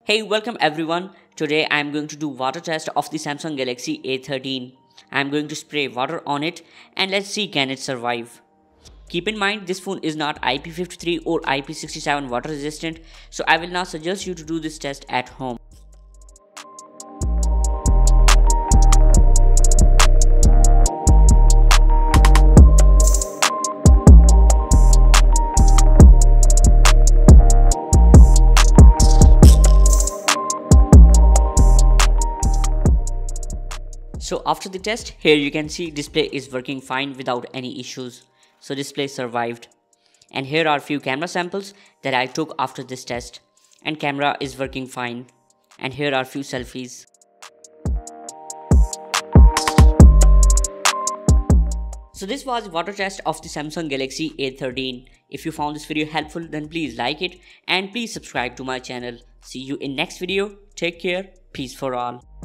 Hey, welcome everyone. Today I am going to do water test of the Samsung Galaxy A13. I am going to spray water on it and let's see can it survive. Keep in mind this phone is not IP53 or IP67 water resistant, so I will not suggest you to do this test at home. So after the test, here you can see display is working fine without any issues. So display survived. And here are few camera samples that I took after this test. And camera is working fine. And here are few selfies. So this was water test of the Samsung Galaxy A13. If you found this video helpful, then please like it and please subscribe to my channel. See you in next video. Take care. Peace for all.